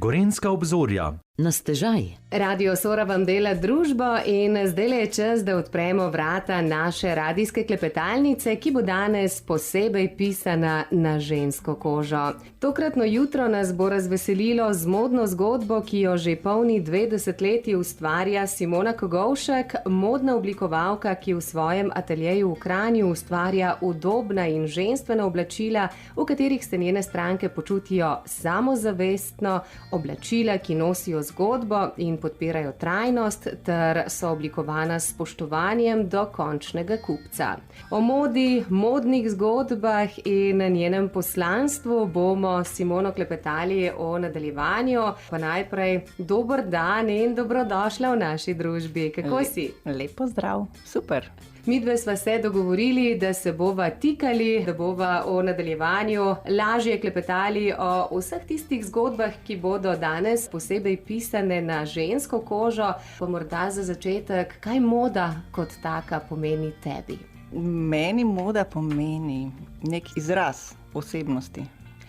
Gorenjska obzorja. Na stežaj. Radio Sora vam dela družbo in zdaj je čas, da odpremo vrata naše radijske klepetalnice, ki bo danes posebej pisana na žensko kožo. Tokratno jutro nas bo razveselilo z modno zgodbo, ki jo že polni 20 leti ustvarja Simona Kogovšek, modna oblikovalka, ki v svojem ateljeju v Kranju ustvarja udobna in ženstvena oblačila, v katerih se njene stranke počutijo samozavestno, oblačila, ki nosijo zgodbo in podpirajo trajnost ter so oblikovana s spoštovanjem do končnega kupca. O modi, modnih zgodbah in njenem poslanstvu bomo s Simono klepetali o nadaljevanju. Pa najprej dober dan in dobrodošla v naši družbi. Kako si? Lepo zdrav, super. Midve sva se dogovorili, da se bova tikali, da bova o nadaljevanju lažje klepetali o vseh tistih zgodbah, ki bodo danes posebej pisane na žensko kožo. Pa morda za začetek, kaj moda kot taka pomeni tebi? Meni moda pomeni nek izraz osebnosti.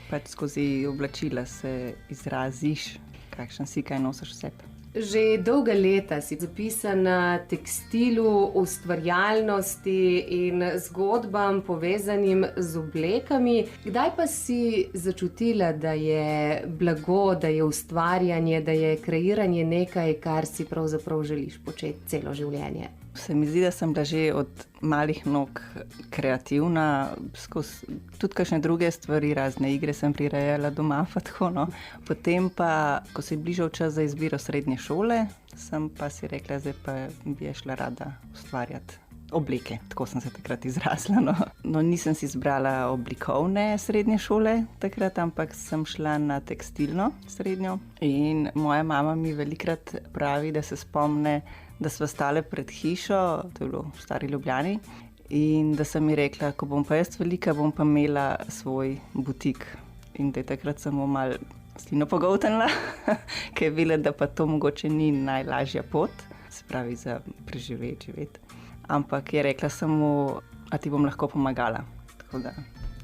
Pač skozi oblačila se izraziš, kakšen si, kaj nosiš v sebi. Že dolga leta si zapisan na tekstilu, ustvarjalnosti in zgodbam povezanim z oblekami. Kdaj pa si začutila, da je blago, da je ustvarjanje, da je kreiranje nekaj, kar si pravzaprav želiš početi celo življenje? Se mi zdi, da sem bila že od malih nog kreativna, tudi kakšne druge stvari, razne igre sem prirejala doma, pa tako, no. Potem pa, ko se je bližal čas za izbiro srednje šole, sem pa si rekla, zdaj pa bi je šla rada ustvarjati obleke, tako sem se takrat izrazila, no. No, nisem si izbrala oblikovne srednje šole takrat, ampak sem šla na tekstilno srednjo in moja mama mi velikrat pravi, da se spomne, da sva stale pred hišo, to je bilo v Stari Ljubljani, in da sem mi rekla, ko bom pa jaz velika, bom pa imela svoj butik. In da je takrat samo malo slino pogoltnila, ker je videla, da pa to mogoče ni najlažja pot, se pravi za živeti. Ampak je rekla samo, a ti bom lahko pomagala. Tako da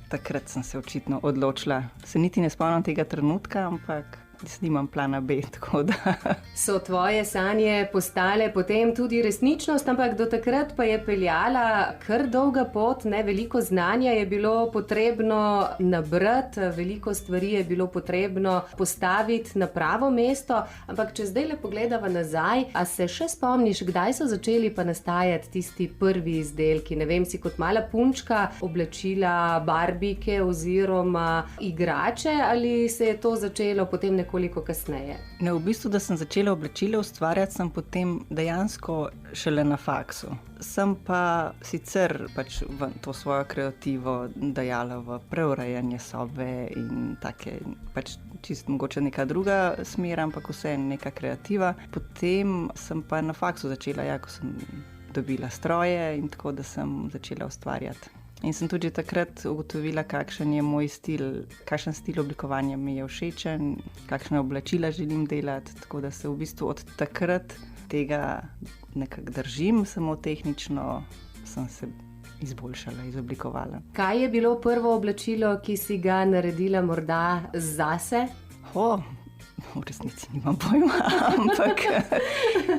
takrat sem se očitno odločila. Se niti ne spomnim tega trenutka, ampak jaz nimam plana B, tako da. So tvoje sanje postale potem tudi resničnost, ampak do takrat pa je peljala kar dolga pot, ne, veliko znanja je bilo potrebno nabrati, veliko stvari je bilo potrebno postaviti na pravo mesto, ampak če zdaj le pogledava nazaj, a se še spomniš, kdaj so začeli pa nastajati tisti prvi izdelki? Ne vem, si kot mala punčka oblačila barbike oziroma igrače ali se je to začelo potem nekoliko kasneje? Ne, v bistvu, da sem začela oblačila ustvarjati, sem potem dejansko šele na faksu. Sem pa sicer pač v to svojo kreativo dajala v preurejanje sobe in take, pač čisto mogoče neka druga smer, ampak vse neka kreativa. Potem sem pa na faksu začela, ko sem dobila stroje in tako, da sem začela ustvarjati. In sem tudi takrat ugotovila, kakšen je moj stil, kakšen stil oblikovanja mi je všečen, kakšne oblačila želim delati, tako da se v bistvu od takrat tega nekako držim, samo tehnično sem se izboljšala, izoblikovala. Kaj je bilo prvo oblačilo, ki si ga naredila morda zase? V resnici nimam pojma, ampak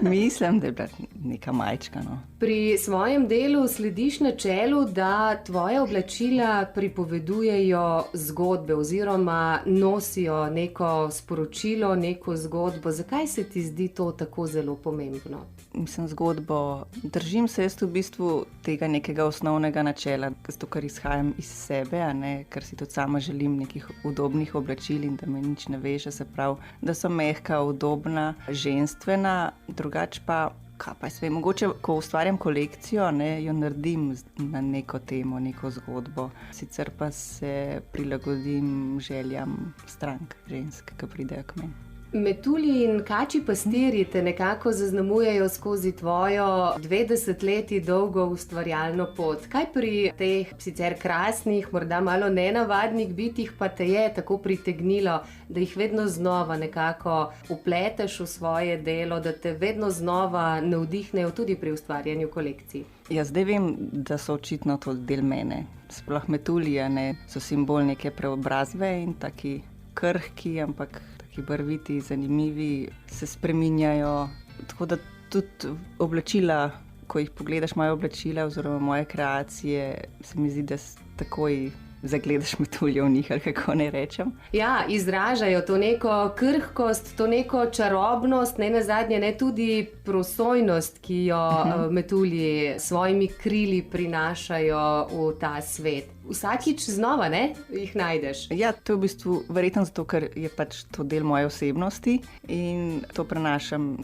mislim, da je bila neka majčka, no. Pri svojem delu slediš načelu, da tvoje oblačila pripovedujejo zgodbe oziroma nosijo neko sporočilo, neko zgodbo. Zakaj se ti zdi to tako zelo pomembno? Mislim, zgodbo. Držim se jaz v bistvu tega nekega osnovnega načela, zato ker izhajam iz sebe, a ne, ker si tudi sama želim nekih udobnih oblačil in da me nič ne veže, se pravi, da so mehka, udobna, ženstvena, drugače pa, kaj pa jaz vem, mogoče, ko ustvarjam kolekcijo, ne, jo naredim na neko temo, neko zgodbo, sicer pa se prilagodim željam strank, žensk, ki pridejo k meni. Metulji in kačji pastirji te nekako zaznamujejo skozi tvojo 20 leti dolgo ustvarjalno pot. Kaj pri teh sicer krasnih, morda malo nenavadnih bitih pa te je tako pritegnilo, da jih vedno znova nekako vpleteš v svoje delo, da te vedno znova navdihnejo tudi pri ustvarjanju kolekcij? Ja, zdaj vem, da so očitno to del mene. Sploh metulji, so simbol neke preobrazbe in taki krhki, ampak ki barviti, zanimivi, se spreminjajo. Tako da tudi oblačila, ko jih pogledaš, moje oblačila oziroma moje kreacije, se mi zdi, da takoj zagledaš metulje v njih, ali kako ne rečem. Ja, izražajo to neko krhkost, to neko čarobnost, ne nazadnje ne tudi prosojnost, ki jo metulji s svojimi krili prinašajo v ta svet. Vsakič znova, ne, jih najdeš. Ja, to je v bistvu verjetno zato, ker je pač to del moje osebnosti in to prenašam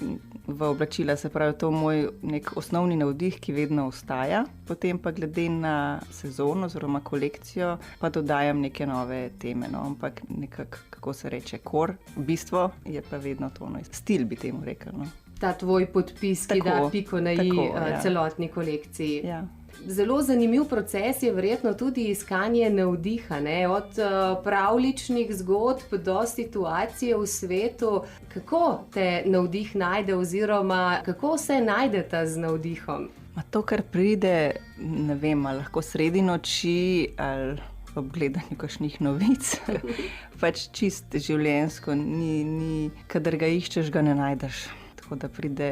v oblačila, se pravi, to je moj nek osnovni navdih, ki vedno ostaja. Potem pa glede na sezono oziroma kolekcijo pa dodajam neke nove teme, no, ampak nekako, kako se reče, bistvo je pa vedno to, no, stil bi temu rekel, no. Ta tvoj podpis, ki da piko na i celotni kolekciji. Ja. Zelo zanimiv proces je verjetno tudi iskanje navdiha, ne? Od pravljičnih zgodb do situacije v svetu. Kako te navdih najde oziroma kako se najdeta z navdihom? To, kar pride, ne vem, ali lahko sredi noči ali ob gledanju kakšnih novic, pač čist življenjsko, kadar ga iščeš, ga ne najdeš. Tako da pride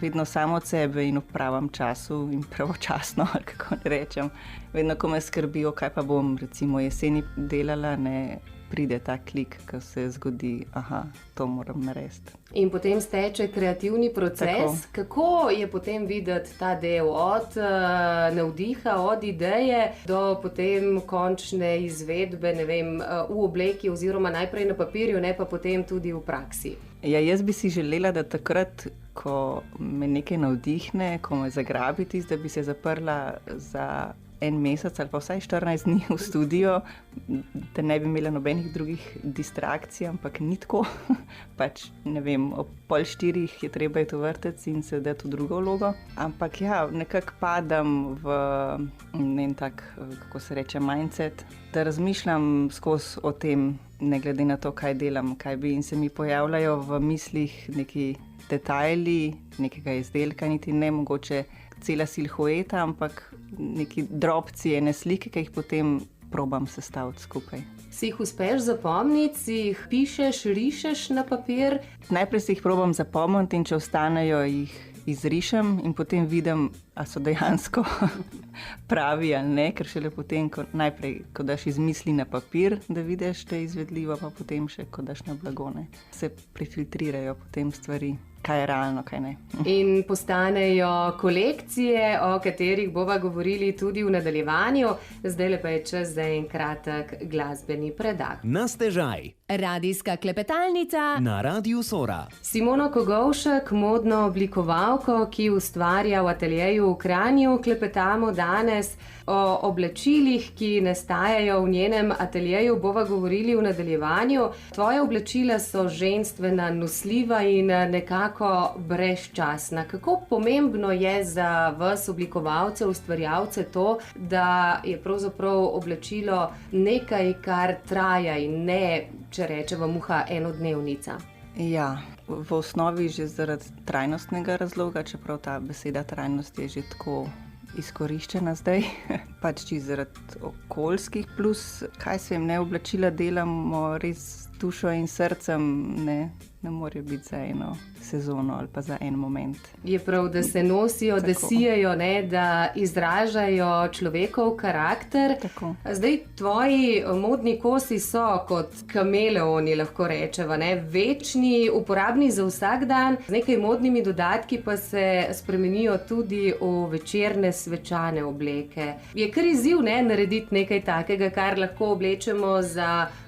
vedno samo od sebe in v pravem času in pravočasno, ali kako ne rečem. Vedno, ko me skrbijo, kaj pa bom recimo jeseni delala, ne pride ta klik, ko se zgodi, to moram narediti. In potem steče kreativni proces. Tako. Kako je potem videti ta del od navdiha, od ideje do potem končne izvedbe, ne vem, v obleki oziroma najprej na papirju, ne pa potem tudi v praksi? Ja, jaz bi si želela, da takrat, ko me nekaj navdihne, ko me zagrabi tisto, da bi se zaprla za 1 mesec ali pa vsaj 14 dni v studio, da ne bi imela nobenih drugih distrakcij, ampak ni tako. Pač, ne vem, ob 3:30 je treba iti v vrtec in se dati v drugo vlogo. Ampak ja, nekako padam v en tak, kako se reče, mindset, da razmišljam skozi o tem, ne glede na to, kaj delam, kaj bi, in se mi pojavljajo v mislih neki detajli nekega izdelka, niti ne mogoče cela silhueta, ampak neki drobci, ene slike, ki jih potem probam sestaviti skupaj. Si jih uspeš zapomniti, si jih pišeš, rišeš na papir? Najprej si jih probam zapomniti in če ostanejo, jih izrišem in potem vidim, ali so dejansko pravi ali ne, ker šele potem, ko daš iz misli na papir, da vidiš, da je izvedljivo, pa potem še, ko daš na blagone, se prefiltrirajo potem stvari. Kaj je realno, kaj ne. In postanejo kolekcije, o katerih bova govorili tudi v nadaljevanju. Zdaj pa je čas za en kratek glasbeni predah. Na stežaj. Radijska klepetalnica na Radiu Sora. Simono Kogovšek, modno oblikovalko, ki ustvarja v ateljeju v Kranju, klepetamo danes o oblačilih, ki nastajajo v njenem ateljeju, bova govorili v nadaljevanju. Tvoje oblačila so ženstvena, nosljiva in nekako brezčasna. Kako pomembno je za vas oblikovalce, ustvarjalce to, da je pravzaprav oblačilo nekaj, kar traja in ne, če rečeva muha, enodnevnica? Ja, v osnovi že zaradi trajnostnega razloga, čeprav ta beseda trajnost je že tako izkoriščena zdaj, pač čisto zaradi okoljskih plus, kaj se jim ne oblačila delamo res dušo in srcem, ne morajo biti za eno sezono ali pa za en moment. Je prav, da se nosijo, tako, da sijejo, ne, da izražajo človekov karakter. Tako. Zdaj, tvoji modni kosi so kot kameleoni, lahko rečeva, ne, večni, uporabni za vsak dan, z nekaj modnimi dodatki pa se spremenijo tudi v večerne svečane obleke. Je kar izziv, ne, narediti nekaj takega, kar lahko oblečemo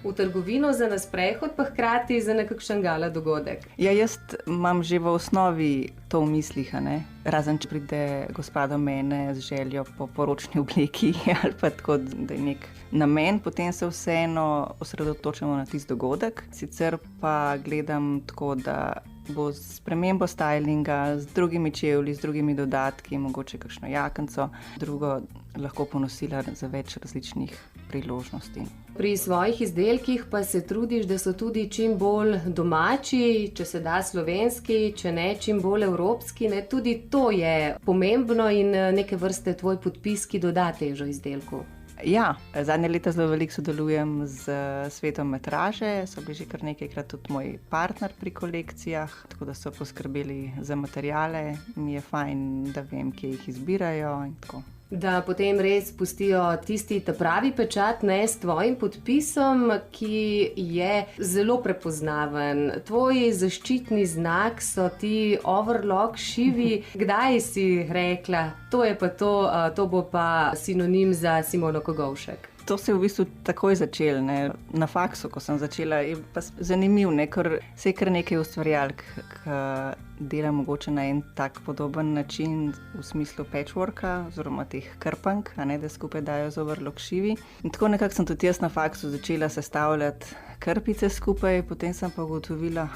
v trgovino, za na sprehod, pa hkrati za nekakšen gala dogodek. Ja, jaz imam že v osnovi to v mislih, ne? Razen če pride gospa do mene z željo po poročni obleki ali pa tako, da je nek namen, potem se vseeno osredotočamo na tisti dogodek. Sicer pa gledam tako, da bo s spremembo stylinga, z drugimi čevlji, z drugimi dodatki, mogoče kakšno jakenco, drugo lahko ponosila za več različnih priložnosti. Pri svojih izdelkih pa se trudiš, da so tudi čim bolj domači, če se da slovenski, če ne čim bolj evropski, ne, tudi to je pomembno in neke vrste tvoj podpis, ki doda težo izdelku. Ja, zadnje leta zelo veliko sodelujem z svetom metraže, so bili že kar nekajkrat tudi moj partner pri kolekcijah, tako da so poskrbeli za materiale, mi je fajn, da vem, kje jih izbirajo in tako. Da potem res pustijo tisti pravi pečat, ne, s tvojim podpisom, ki je zelo prepoznaven. Tvoj zaščitni znak so ti overlock šivi. Kdaj si rekla, to je pa to bo pa sinonim za Simono Kogovšek? To se je v bistvu takoj začelo, ne. Na faksu, ko sem začela, je pa zanimiv, ne, ker se je kar nekaj ustvarjalk, ki dela mogoče na en tak podoben način v smislu patchworka oziroma teh krpank, a ne, da skupaj dajo z overlock šivi. In tako nekako sem tudi jaz na faksu začela sestavljati krpice skupaj, potem sem pa ugotovila,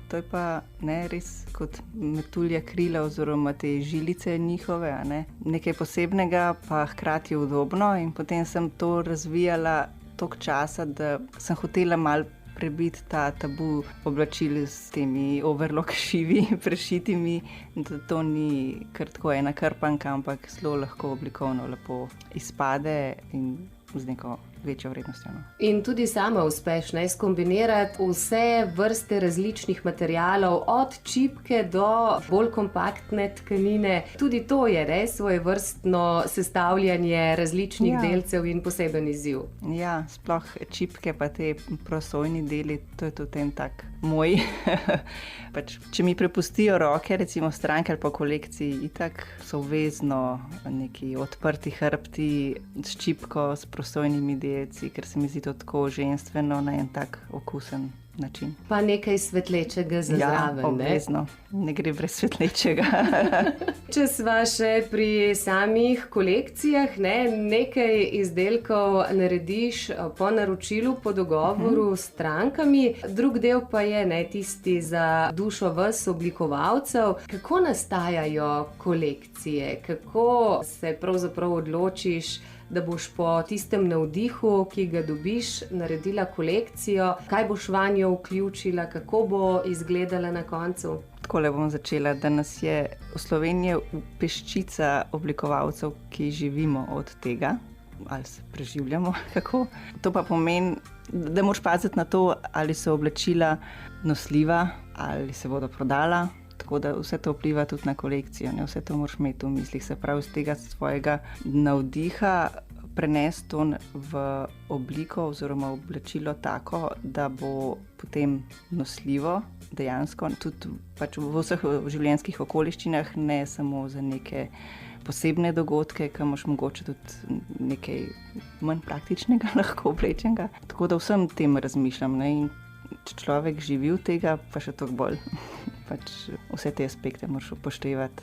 to je pa ne, res kot metulja krila oziroma te žilice njihove, a ne. Nekaj posebnega, pa hkrati udobno, in potem sem to razvijala toliko časa, da sem hotela malo prebiti ta tabu oblačil s temi overlock šivi prešitimi, da to ni kar tako ena krpanka, ampak zelo lahko oblikovno lepo izpade in z neko večjo vrednostjo. In tudi sama uspeš skombinirati vse vrste različnih materialov, od čipke do bolj kompaktne tkanine. Tudi to je res svojevrstno sestavljanje različnih delcev in poseben izziv. Ja, sploh čipke pa te prosojni deli, to je tudi en tak moj. Če mi prepustijo roke, recimo stranke ali pa kolekciji, itak so obvezno neki odprti hrbti s čipko, s prosojnimi delci, ker se mi zdi to tako ženstveno na en tak okusen način. Pa nekaj svetlečega za zraven, ne? Ja, obvezno. Ne gre brez svetlečega. Če sva še pri samih kolekcijah, nekaj izdelkov narediš po naročilu, po dogovoru s strankami, drug del pa je tisti za dušo vas oblikovalcev. Kako nastajajo kolekcije? Kako se pravzaprav odločiš, da boš po tistem navdihu, ki ga dobiš, naredila kolekcijo? Kaj boš vanjo vključila? Kako bo izgledala na koncu? Takole bom začela, da nas je v Sloveniji peščica oblikovalcev, ki živimo od tega, ali se preživljamo, kako. To pa pomeni, da moraš paziti na to, ali so oblačila nosljiva, ali se bodo prodala. Tako da vse to vpliva tudi na kolekcijo, ne? Vse to moraš imeti v mislih, se pravi, z tega svojega navdiha prenesti to v obliko oziroma oblačilo tako, da bo potem nosljivo dejansko, tudi v vseh življenjskih okoliščinah, ne samo za neke posebne dogodke, ki imaš mogoče tudi nekaj manj praktičnega lahko oblečenega. Tako da vsem tem razmišljam, ne? In če človek živi od tega, pa še toliko bolj. Vse te aspekte moraš upoštevati.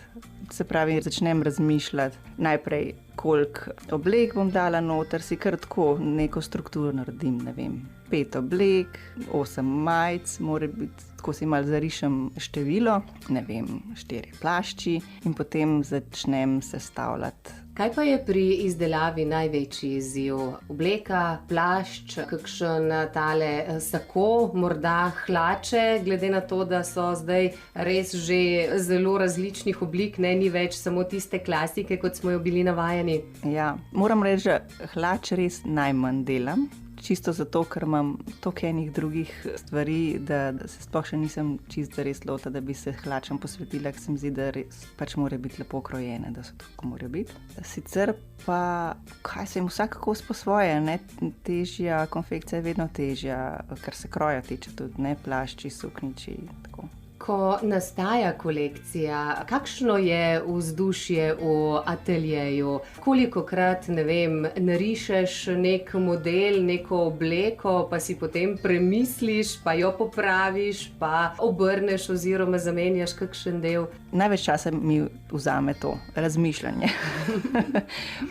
Se pravi, začnem razmišljati najprej, koliko oblek bom dala noter, si kar tako neko strukturo naredim, ne vem, 5 oblek, 8 majic, mora biti, tako si malo zarišem število, ne vem, 4 plašči in potem začnem sestavljati. Kaj pa je pri izdelavi največji izziv? Obleka, plašč, kakšen tale sako, morda hlače, glede na to, da so zdaj res že zelo različnih oblik, ni več samo tiste klasike, kot smo jo bili navajeni? Ja, moram reči, da hlač res najmanj delam. Čisto zato, ker imam toliko enih drugih stvari, da se sploh še nisem čisto res lotila, da bi se hlačam posvetila, ker se mi zdi, da res mora biti lepo krojene, da so tako morajo biti. Sicer pa, kaj se jim vsak kos po svoje, ne? Težja konfekcija je vedno težja, kar se kroja tiče tudi, ne? Plašči, suknjiči, tako. Ko nastaja kolekcija, kakšno je vzdušje v ateljeju? Kolikokrat, narišeš nek model, neko obleko, pa si potem premisliš, pa jo popraviš, pa obrneš oziroma zamenjaš kakšen del? Največ časa mi vzame to razmišljanje,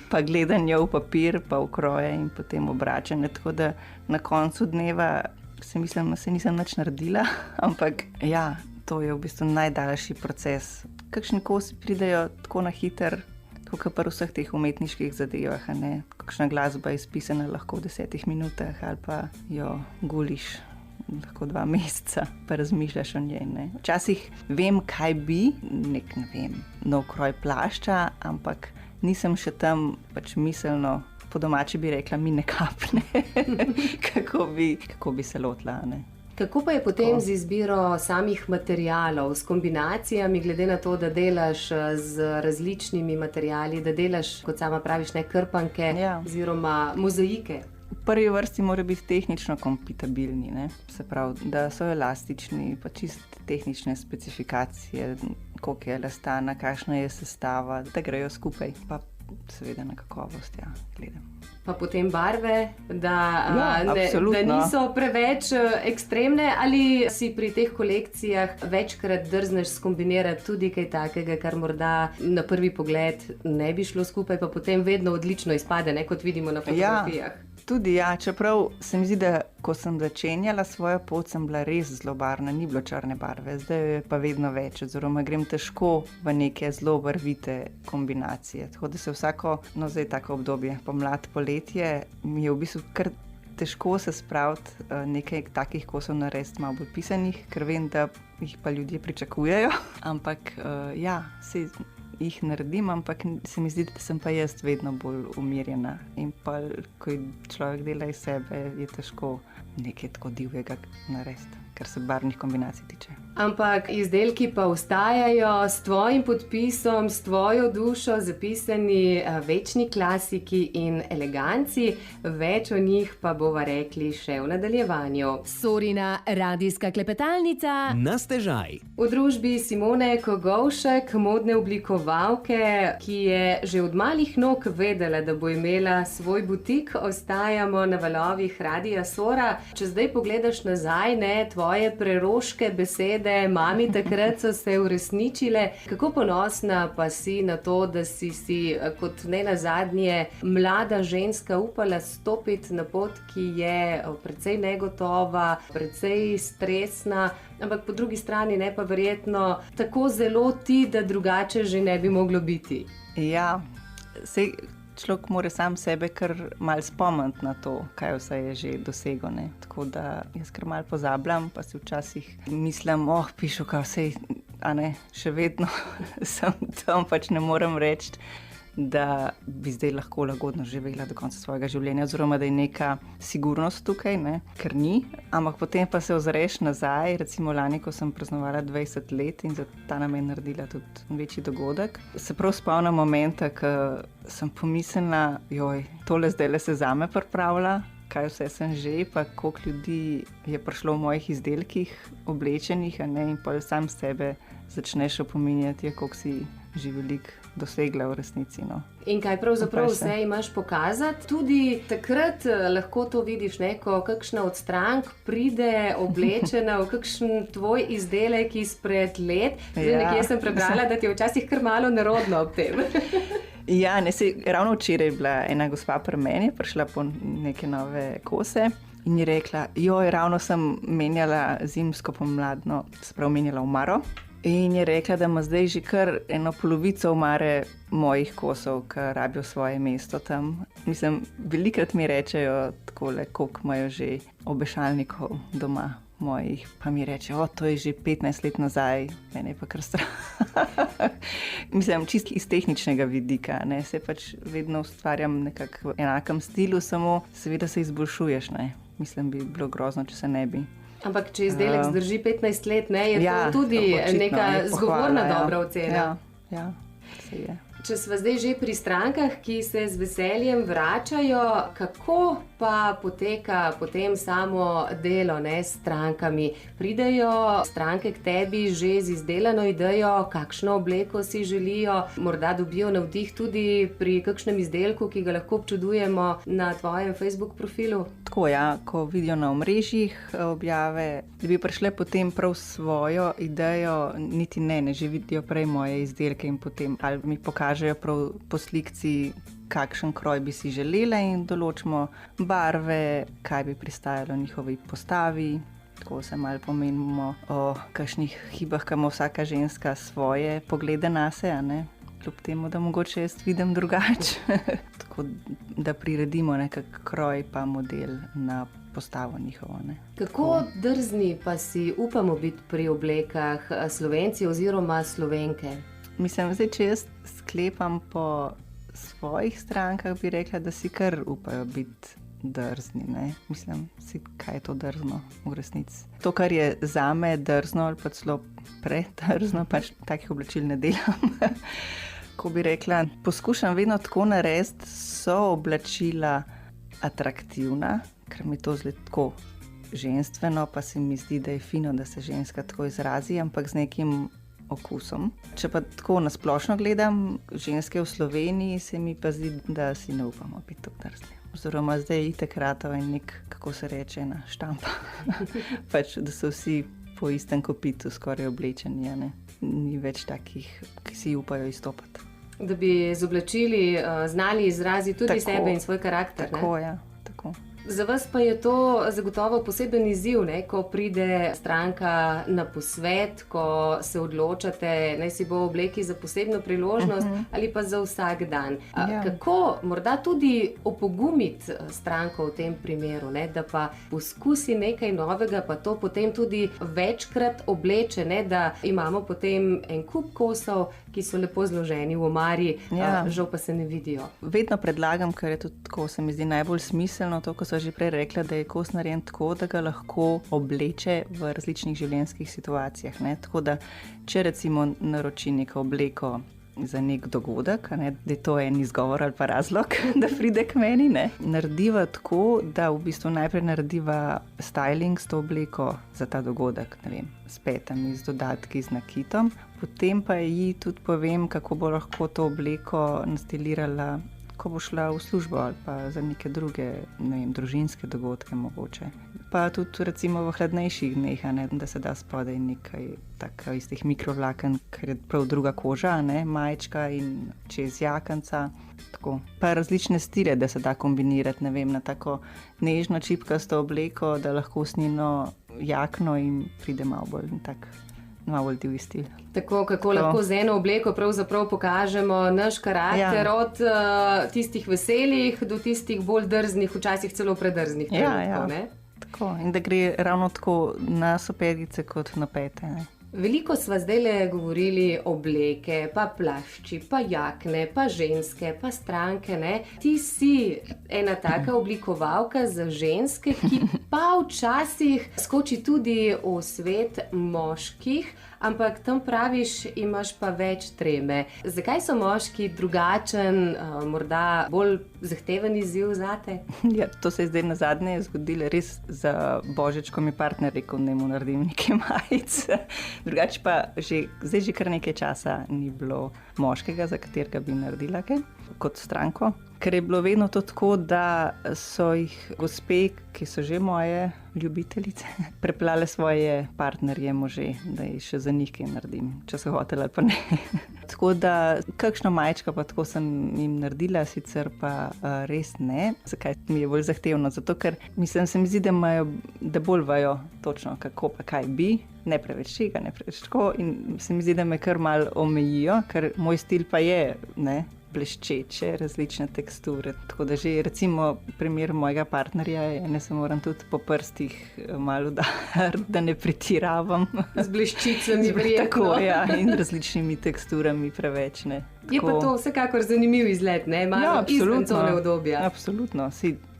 pa gledanje v papir, pa v kroje in potem obračanje, tako da na koncu dneva se mislim, da se nisem nič naredila, ampak ja, to je v bistvu najdaljši proces. Kakšni kosi pridejo tako na hiter, tako kot pri vseh teh umetniških zadevah, ne? Kakšna glasba je spisana lahko v 10 minutah ali pa jo guliš lahko 2 meseca, pa razmišljaš o njej, ne? Včasih vem, kaj bi, nov kroj plašča, ampak nisem še tam miselno po domači bi rekla, mi ne kapne, kako bi se lotila. Ne? Kako pa je potem z izbiro samih materialov, s kombinacijami, glede na to, da delaš z različnimi materiali, da delaš, kot sama praviš, ne krpanke oziroma mozaike? V prvi vrsti mora biti tehnično kompatibilni, ne? Se pravi, da so elastični, pa čist tehnične specifikacije, koliko je elastana, kakšna je sestava, da grejo skupaj, pa seveda na kakovost, gledam. Pa potem barve, da niso preveč ekstremne, ali si pri teh kolekcijah večkrat drzneš skombinirati tudi kaj takega, kar morda na prvi pogled ne bi šlo skupaj, pa potem vedno odlično izpade, ne, kot vidimo na fotografijah. Tudi čeprav se mi zdi, da ko sem začenjala svojo pot, sem bila res zelo barvna, ni bilo črne barve, zdaj je pa vedno več, oziroma grem težko v neke zelo barvite kombinacije. Tako da se vsako, zdaj tako obdobje, pomlad, poletje, mi je v bistvu kar težko se spraviti nekaj takih kosov narediti malo bolj pisanih, ker vem, da jih pa ljudje pričakujejo, ampak sej jih naredim, ampak se mi zdi, da sem pa jaz vedno bolj umirjena. In pa, ko človek dela iz sebe, je težko nekaj tako divjega narediti, kar se barvnih kombinacij tiče. Ampak izdelki pa ostajajo s tvojim podpisom, s tvojo dušo zapisani večni klasiki in eleganci. Več o njih pa bova rekli še v nadaljevanju. Sorina radijska klepetalnica na stežaj. V družbi Simone Kogovšek, modne oblikovalke, ki je že od malih nog vedela, da bo imela svoj butik, ostajamo na valovih Radia Sora. Če zdaj pogledaš nazaj, tvoje preroške besede mami takrat so se uresničile. Kako ponosna pa si na to, da si kot ne nazadnje mlada ženska upala stopiti na pot, ki je precej negotova, precej stresna, ampak po drugi strani ne pa verjetno tako zelo ti, da drugače že ne bi moglo biti. Sej človek mora sam sebe kar malo spomniti na to, kaj vse je že dosegel. Ne? Tako da jaz kar malo pozabljam, pa si včasih mislim, pišu, kaj vse, še vedno sem tam, pač ne morem reči, da bi zdaj lahko lagodno živela do konca svojega življenja, oziroma da je neka sigurnost tukaj, ne? Ker ni. Ampak potem pa se ozreš nazaj, recimo lani, ko sem praznovala 20 let in za ta namen naredila tudi večji dogodek. Se prav spomnim momenta, ko sem pomislila, tole zdajle se zame pripravlja, kaj vse sem že, pa koliko ljudi je prišlo v mojih izdelkih oblečenih, in pa sam sebe začneš opominjati, koliko si že veliko dosegla v resnici. In kaj pravzaprav vse imaš pokazati? Tudi takrat lahko to vidiš, ko kakšna od strank pride oblečena v kakšen tvoj izdelek izpred let. Nekje sem prebrala, da ti je včasih kar malo nerodno ob tem. Ravno včeraj je bila ena gospa pri meni, prišla po neke nove kose in je rekla, ravno sem menjala zimsko pomladno, se pravi menjala omaro. In je rekla, da ima zdaj že kar eno polovico omare mojih kosov, ki rabijo svoje mesto tam. Mislim, velikrat mi rečejo takole, koliko imajo že obešalnikov doma mojih, pa mi rečejo, to je že 15 let nazaj, mene je pa kar strah. Mislim, čisto iz tehničnega vidika, se pač vedno ustvarjam nekako v enakem stilu, samo seveda se izboljšuješ, Mislim, bi bilo grozno, če se ne bi. Ampak če izdelek zdrži 15 let, je to tudi neka zgovorna dobra ocena. Ja, se je. Če sva zdaj že pri strankah, ki se z veseljem vračajo, kako pa poteka potem samo delo s strankami? Pridejo stranke k tebi že z izdelano idejo, kakšno obleko si želijo, morda dobijo navdih tudi pri kakšnem izdelku, ki ga lahko občudujemo na tvojem Facebook profilu? Tako, ko vidijo na omrežjih objave, da bi prišle potem prav svojo idejo, niti ne že vidijo prej moje izdelke in potem ali mi pokažejo prav po slikci, kakšen kroj bi si želela in določimo barve, kaj bi pristajalo njihovi postavi. Tako se malo pomenimo o kakšnih hibah, ki ima vsaka ženska svoje poglede nase, kljub temu, da mogoče jaz vidim drugače. Tako da priredimo nekak kroj pa model na postavo njihovo. Kako drzni pa si upamo biti pri oblekah Slovenci oziroma Slovenke? Mislim, zdaj, če jaz sklepam po svojih strankah bi rekla, da si kar upajo biti drzni, ne? Mislim, kaj je to drzno v resnici. To, kar je zame drzno ali pa celo predrzno, pač takih oblačil ne delam. Ko bi rekla, poskušam vedno tako narediti, so oblačila atraktivna, ker mi to zelo tako ženstveno, pa se mi zdi, da je fino, da se ženska tako izrazi, ampak z nekim okusom. Če pa tako nasplošno gledam, ženske v Sloveniji, se mi pa zdi, da si ne upamo biti tako drzni. Oziroma zdaj je itak ratov in nek, kako se reče, ena štampa. Pač, da so vsi po istem kopitu skoraj oblečeni, ne? Ni več takih, ki si upajo izstopati. Da bi z oblačili znali izraziti tudi tako, sebe in svoj karakter. Tako, ne? Ja, tako. Za vas pa je to zagotovo poseben izziv, ne? Ko pride stranka na posvet, ko se odločate, naj si bo v obleki za posebno priložnost ali pa za vsak dan. Ja. Kako morda tudi opogumiti stranko v tem primeru, ne? Da pa poskusi nekaj novega, pa to potem tudi večkrat obleče, ne? Da imamo potem en kup kosov, ki so lepo zloženi v omari, žal pa se ne vidijo. Vedno predlagam, ker je tudi tako, se mi zdi najbolj smiselno to, ko so že prej rekla, da je kos narejen tako, da ga lahko obleče v različnih življenjskih situacijah. Ne? Tako da, če recimo naroči neko obleko za nek dogodek, ne? Da je to en izgovor ali pa razlog, da pride k meni, ne? Narediva tako, da v bistvu najprej narediva styling s to obleko za ta dogodek, ne vem, s petami, z dodatki, z nakitom. Potem pa ji tudi povem, kako bo lahko to obleko nastilirala, ko bo šla v službo ali pa za neke druge, ne vem, družinske dogodke mogoče. Pa tudi recimo v hladnejših dneh, ne, da se da spodaj nekaj tako iz teh mikrovlaken, ker je prav druga koža, ne, majčka in čez jakanca. Tako. Pa različne stile, da se da kombinirati, ne vem, na tako nežno čipkasto obleko, da lahko s njeno jakno in pride malo bolj tak. Malo bolj divji stil. Tako, kako lahko z eno obleko pravzaprav pokažemo naš karakter, od tistih veselih do tistih bolj drznih, včasih celo predrznih. Tako. In da gre ravno tako na sopedice kot na pete. Ne? Veliko sva zdajle govorili obleke, pa plašči, pa jakne, pa ženske, pa stranke, ne? Ti si ena taka oblikovalka za ženske, ki pa včasih skoči tudi v svet moških, ampak tam praviš, imaš pa več treme. Zakaj so moški drugačen, morda bolj zahteven izziv zate? Ja, to se je zdaj nazadnje zgodilo res za Božič, ko mi partner rekel, da mu naredim nekaj majic. Drugače pa zdaj že kar nekaj časa ni bilo moškega, za katerega bi naredila kaj, kot stranko. Ker je bilo vedno to tako, da so jih gospe, ki so že moje ljubiteljice, preplale svoje partnerje može, da jih še za njih kaj naredim, če so hotele ali pa ne. Tako da kakšno majčko pa tako sem jim naredila, sicer pa res ne. Zakaj mi je bolj zahtevno? Zato, ker mislim, se mi zdi, da bolj vajo točno, kako pa kaj bi, ne preveč tega, ne preveč tako, in se mi zdi, da me kar malo omejijo, ker moj stil pa je, ne, bleščeče, različne teksture. Tako da že recimo primer mojega partnerja je, ne se moram tudi po prstih malo udariti, da ne pretiravam. Z bleščicami verjetno. Tako, ja, in različnimi teksturami preveč, ne. Tako. Je pa to vsekakor zanimiv izlet, ne? Malo izven cone udobja. Absolutno.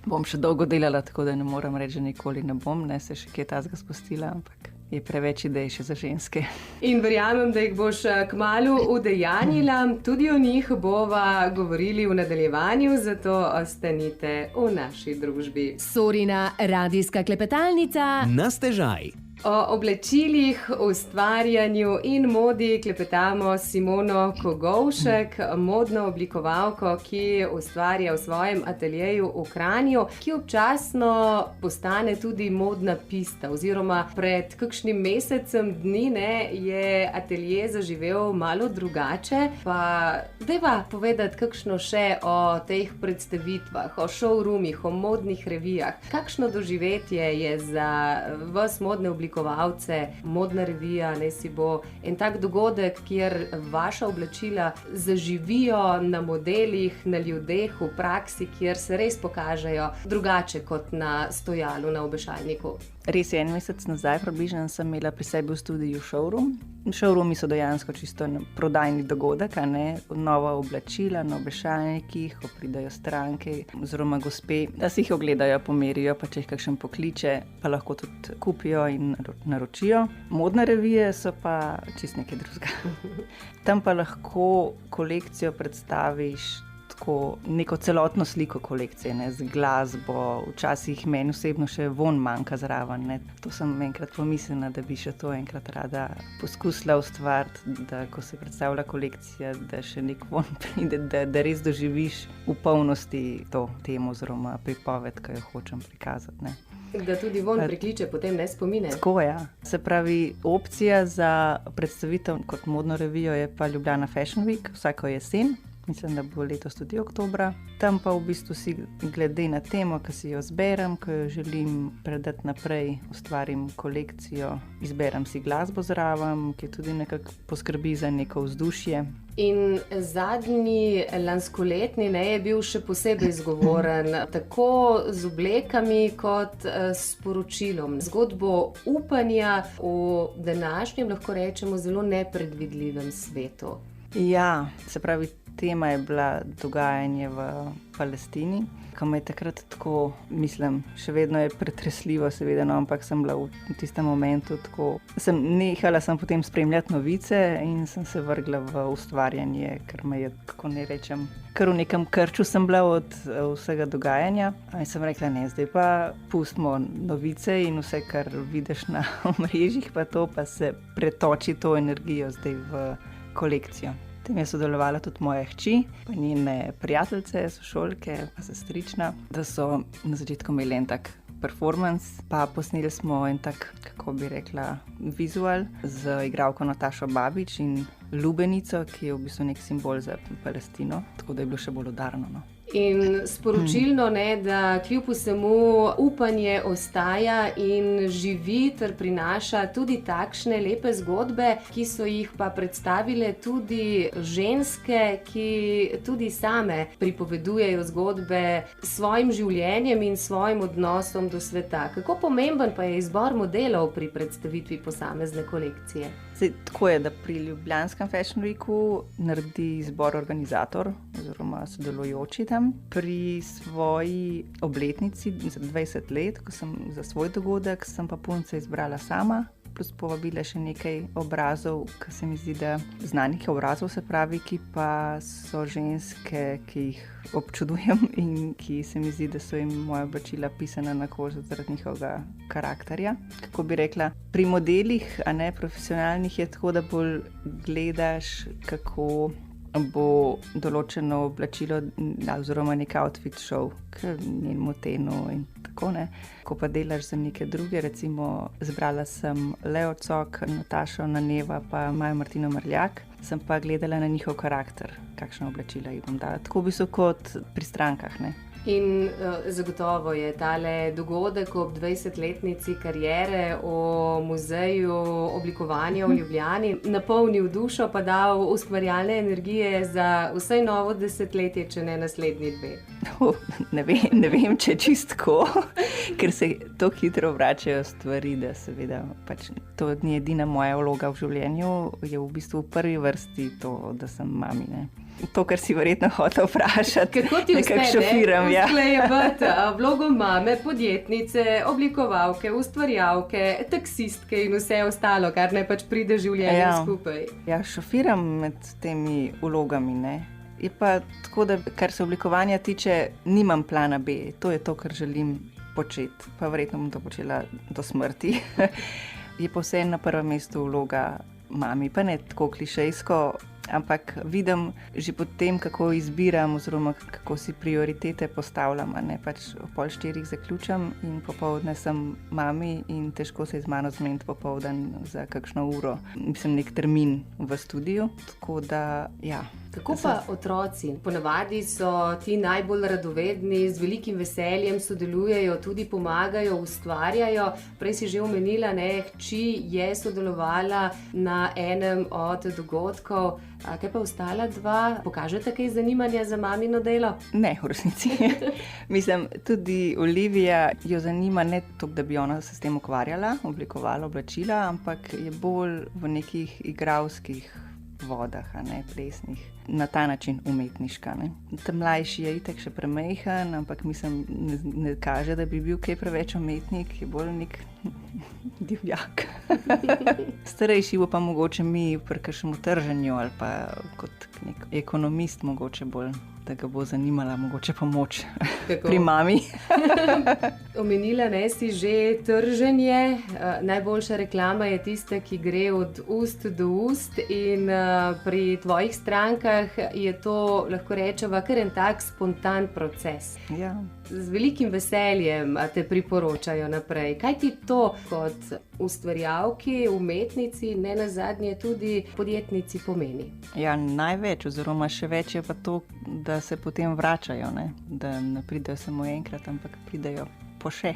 Bom še dolgo delala, tako da ne moram reči, da nikoli ne bom, ne se še kje tazga spustila, ampak je preveč idej še za ženske. In verjamem, da jih boš kmalu udejanjila. Tudi o njih bova govorili v nadaljevanju, zato ostanite v naši družbi. Sorina radijska klepetalnica na stežaj. O oblečilih, ustvarjanju in modi klepetamo s Simono Kogovšek, modno oblikovalko, ki ustvarja v svojem ateljeju v Kranju, ki občasno postane tudi modna pista, oziroma pred kakšnim mesecem dni, ne, je atelje zaživel malo drugače. Pa dajva povedati kakšno še o teh predstavitvah, o showroomih, o modnih revijah. Kakšno doživetje je za vas modne oblikovalce, modna revija, ne si bo en tak dogodek, kjer vaša oblačila zaživijo na modelih, na ljudeh, v praksi, kjer se res pokažejo drugače kot na stojalu, na obešalniku. Res je, 1 mesec nazaj približno sem imela pri sebi v studiu showroom. Showroomi so dejansko čisto prodajni dogodek, nova oblačila na obešalnikih, ko pridajo stranke oziroma gospe, da si jih ogledajo, pomerijo, pa če jih kakšen pokliče, pa lahko tudi kupijo in naročijo. Modne revije so pa čisto nekaj drugega. Tam pa lahko kolekcijo predstaviš tako neko celotno sliko kolekcije, ne, z glasbo, včasih meni osebno še von manjka zraven. Ne. To sem enkrat pomislila, da bi še to enkrat rada poskusila ustvariti, da ko se predstavlja kolekcija, da še nek von pride, da res doživiš v polnosti to temo oziroma pripoved, ki jo hočem prikazati. Ne. Da tudi von prikliče potem ne spomine. Tako, ja. Se pravi, opcija za predstavitev kot modno revijo je pa Ljubljana Fashion Week vsako jesen. Mislim, da bo letos tudi oktobra. Tam pa v bistvu si glede na temo, ki si jo zberem, ki jo želim predati naprej, ustvarim kolekcijo, izberem si glasbo zraven, ki tudi nekako poskrbi za neko vzdušje. In zadnji lanskoletni je bil še posebej zgovoren, tako z oblekami kot s sporočilom. Zgodbo upanja v današnjem, lahko rečemo, zelo nepredvidljivem svetu. Ja, se pravi, tema je bila dogajanje v Palestini, ko me je takrat tako, mislim, še vedno je pretresljivo, seveda, no, ampak sem bila v tistem momentu tako, nehala sem potem spremljati novice in sem se vrgla v ustvarjanje, ker me je, kako ne rečem, kar v nekem krču sem bila od vsega dogajanja. In sem rekla, ne, zdaj pa pustimo novice in vse, kar vidiš na omrežjih, pa to, pa se pretoči to energijo zdaj v kolekcijo. Tem je sodelovala tudi moja hči, pa njene prijateljice, sošolke, pa sestrična, da so na začetku imeli en tak performance, pa posneli smo en tak, kako bi rekla, vizual z igralko Natašo Babič in lubenico, ki je v bistvu nek simbol za Palestino, tako da je bilo še bolj udarno. No. In sporočilno, da kljub vsemu upanje ostaja in živi ter prinaša tudi takšne lepe zgodbe, ki so jih pa predstavile tudi ženske, ki tudi same pripovedujejo zgodbe s svojim življenjem in svojim odnosom do sveta. Kako pomemben pa je izbor modelov pri predstavitvi posamezne kolekcije? Zdaj, tako je, da pri Ljubljanskem Fashion Weeku naredi izbor organizator oziroma sodelujoči tam. Pri svoji obletnici za 20 let, ko sem za svoj dogodek, sem pa punce izbrala sama, plus povabila še nekaj obrazov, ki se mi zdi, da znanih obrazov, se pravi, ki pa so ženske, ki jih občudujem in ki se mi zdi, da so jim moja oblačila pisana na kožo zaradi njihovega karakterja. Kako bi rekla, pri modelih, a ne profesionalnih, je tako, da bolj gledaš, kako bo določeno oblačilo oziroma nek outfit šel k njenemu tenu in tako, ne. Ko pa delaš za neke druge, recimo zbrala sem Leo Cok, Natašo Naneva pa Majo Martino Mrljak, sem pa gledala na njihov karakter, kakšno oblačila jih bom dala. Tako v bistvu kot pri strankah, ne. In zagotovo je tale dogodek ob 20-letnici kariere v muzeju oblikovanja v Ljubljani napolnil dušo, pa dal ustvarjalne energije za vsaj novo desetletje, če ne naslednji 2. Ne vem, če je čistko, ker se to hitro vračajo stvari, da seveda pač to ni edina moja vloga v življenju, je v bistvu v prvi vrsti to, da sem mami, ne. To, kar si verjetno hotel vprašati. Kako ti šofiram, ja. Usklajevati vlogo mame, podjetnice, oblikovalke, ustvarjalke, taksistke in vse ostalo, kar ne pač pride življenje skupaj. Ja, šofiram med temi vlogami, ne. Je pa tako, da kar se oblikovanja tiče, nimam plana B. To je to, kar želim početi. Pa verjetno bom to počela do smrti. Je pa vse na prvem mestu vloga mami, pa ne tako klišejsko, ampak vidim že potem, kako izbiram oziroma kako si prioritete postavljam, ne, pač ob 3:30 zaključam in popoldne sem mami in težko se je z mano zmeniti popoldan za kakšno uro. Mislim, nek termin v studiu, tako da ja, Kako pa otroci? Ponavadi so ti najbolj radovedni, z velikim veseljem sodelujejo, tudi pomagajo, ustvarjajo. Prej si že omenila, hči je sodelovala na enem od dogodkov. Kaj pa ostala dva? Pokažete kaj zanimanja za mamino delo? Ne, v resnici. Mislim, tudi Olivija jo zanima ne toliko, da bi ona se s tem ukvarjala, oblikovala oblačila, ampak je bolj v nekih igralskih vodah, plesnih, na ta način umetniška. Ta mlajši je itak še premajhen, ampak mislim, ne kaže, da bi bil kaj preveč umetnik, je bolj nek divjak. Starejši bo pa mogoče mi pri kakšnem trženju ali pa kot nek ekonomist mogoče bolj, da ga bo zanimala mogoče pomoč pri mami. Omenila si že trženje. Najboljša reklama je tista, ki gre od ust do ust in pri tvojih strankah je to, lahko rečeva, kar en tak spontan proces. Ja. Z velikim veseljem te priporočajo naprej. Kaj ti to kot ustvarjalki, umetnici, ne nazadnje tudi podjetnici pomeni? Ja, največ oziroma še več je pa to, da se potem vračajo, da ne pridejo samo enkrat, ampak pridejo po še.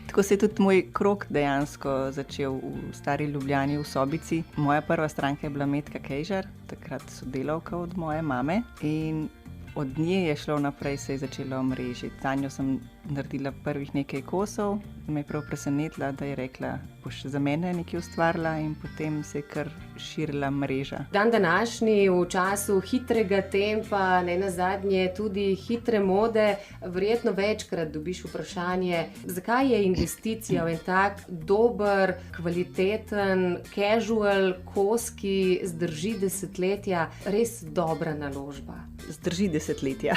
Tako se je tudi moj krog dejansko začel v Stari Ljubljani v Sobici. Moja prva stranka je bila Metka Kejžar, takrat sodelavka od moje mame, in od nje je šlo naprej, se je začelo omrežiti. Za njo sem naredila prvih nekaj kosov, me je prav presenetila, da je rekla, boš za mene nekaj ustvarila, in potem se je kar širila mreža. Dan današnji, v času hitrega tempa, ne nazadnje tudi hitre mode, verjetno večkrat dobiš vprašanje, zakaj je investicija v en tak dober, kvaliteten, casual kos, ki zdrži desetletja, res dobra naložba. Zdrži desetletja,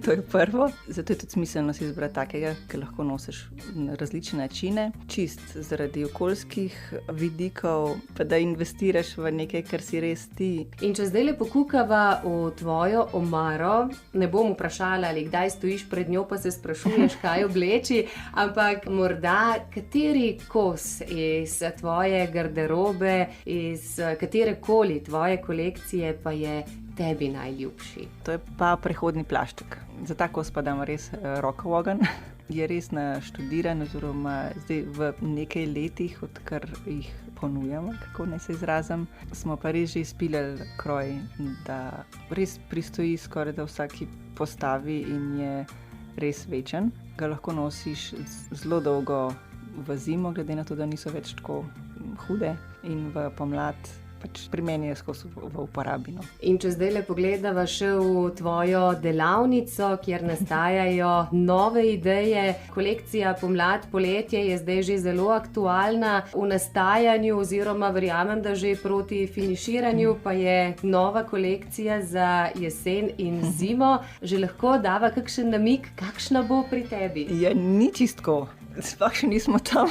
to je prvo. Zato je tudi smiselno si izbrati takega, ki lahko nosiš na različne načine, čist zaradi okoljskih vidikov, pa da investiraš v nekaj, kar si res ti. In če zdaj le pokukava v tvojo omaro, ne bom vprašala, ali kdaj stojiš pred njo, pa se sprašuješ, kaj obleči, ampak morda kateri kos iz tvoje garderobe, iz katerekoli tvoje kolekcije pa je tebi najljubši? To je pa prehodni plašček. Za ta kos pa dam res roko v ogenj. Je res naštudiran, oziroma zdaj v nekaj letih, odkar jih ponujamo, kako naj se izrazim, smo pa res že izpilili kroj, da res pristoji skoraj da vsaki postavi in je res večen. Ga lahko nosiš zelo dolgo v zimo, glede na to, da niso več tako hude, in v pomlad pri meni je skozi v uporabi. In če zdaj le pogledava še v tvojo delavnico, kjer nastajajo nove ideje, kolekcija pomlad, poletje je zdaj že zelo aktualna v nastajanju, oziroma verjamem, da že proti finiširanju, pa je nova kolekcija za jesen in zimo. Že lahko dava kakšen namig, kakšna bo pri tebi? Ja, ni čistko, sploh še nismo tam.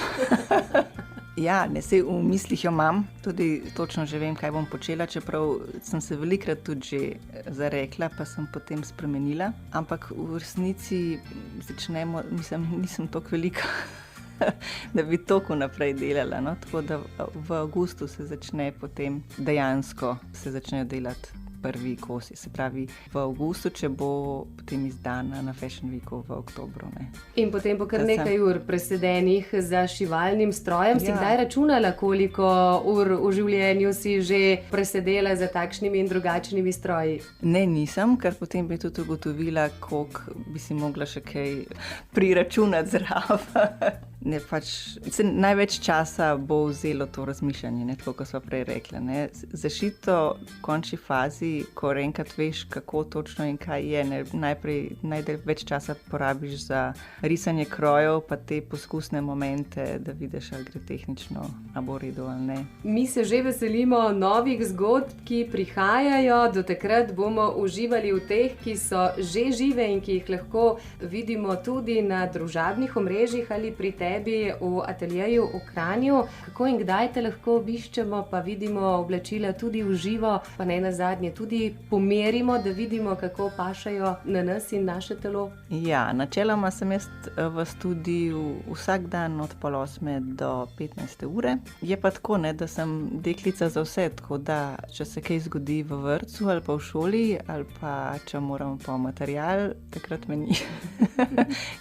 Ja, saj v mislih jo imam, tudi točno že vem, kaj bom počela, čeprav sem se velikrat tudi že zarekla, pa sem potem spremenila. Ampak v resnici začnemo, nisem toliko velika, da bi toliko naprej delala. Tako da v avgustu se začne potem dejansko delati prvi kosi, se pravi v avgustu, če bo potem izdana na Fashion Weeku v oktobru. In potem bo kar nekaj ur presedenih za šivalnim strojem. Si kdaj računala, koliko ur v življenju si že presedela za takšnimi in drugačnimi stroji? Ne, nisem, ker potem bi tudi ugotovila, koliko bi si mogla še kaj priračunati zraven. Največ časa bo vzelo to razmišljanje, tako kot smo prej rekli. Zašito v končni fazi, ko enkrat veš, kako točno in kaj je, najprej več časa porabiš za risanje krojev, pa te poskusne momente, da vidiš, ali gre tehnično, ali bo v redu ali ne. Mi se že veselimo novih zgodb, ki prihajajo. Do takrat bomo uživali v teh, ki so že žive in ki jih lahko vidimo tudi na družabnih omrežjih ali pri tebi tebi v ateljeju v Kranju. Kako in kdaj te lahko obiščemo, pa vidimo oblačila tudi v živo, pa ne nazadnje tudi pomerimo, da vidimo, kako pašajo na nas in naše telo? Ja, načeloma sem jaz v studiu vsak dan od 7:30 do 15. ure. Je pa tako, ne, da sem deklica za vse, tako da če se kaj zgodi v vrtcu ali pa v šoli, ali pa če moram po material, takrat me ni.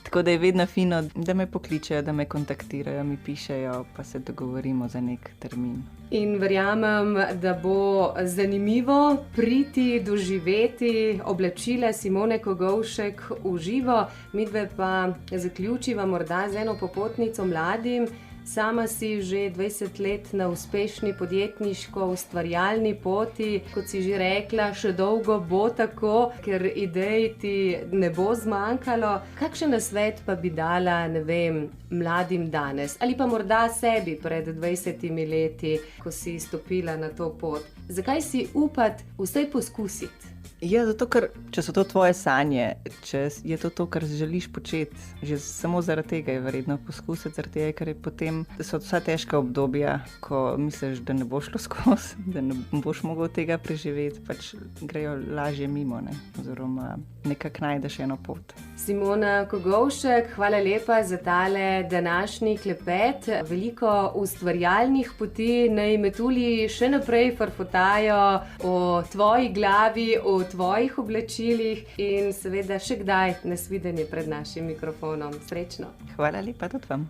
Tako da je vedno fino, da me pokličejo, da me kontaktirajo, mi pišejo, pa se dogovorimo za nek termin. In verjamem, da bo zanimivo priti, doživeti oblačila Simone Kogovšek v živo. Midve pa zaključiva morda z eno popotnico mladim. Sama si že 20 let na uspešni podjetniško-ustvarjalni poti, kot si že rekla, še dolgo bo tako, ker idej ti ne bo zmanjkalo. Kakšen nasvet pa bi dala, ne vem, mladim danes ali pa morda sebi pred 20 leti, ko si stopila na to pot? Zakaj si upati vsaj poskusiti? Ja, zato ker, če so to tvoje sanje, če je to, kar želiš početi, že samo zaradi tega je vredno poskusiti, zaradi tega, ker je potem, so vsa težka obdobja, ko misliš, da ne bo šlo skozi, da ne boš mogel tega preživeti, pač grejo lažje mimo, ne? Oziroma nekako najdeš eno pot. Simona Kogovšek, hvala lepa za tale današnji klepet. Veliko ustvarjalnih poti, naj metulji še naprej farfotajo o tvoji glavi, o tvojih oblačilih in seveda še kdaj nasvidenje pred našim mikrofonom. Srečno! Hvala lepa tudi vam.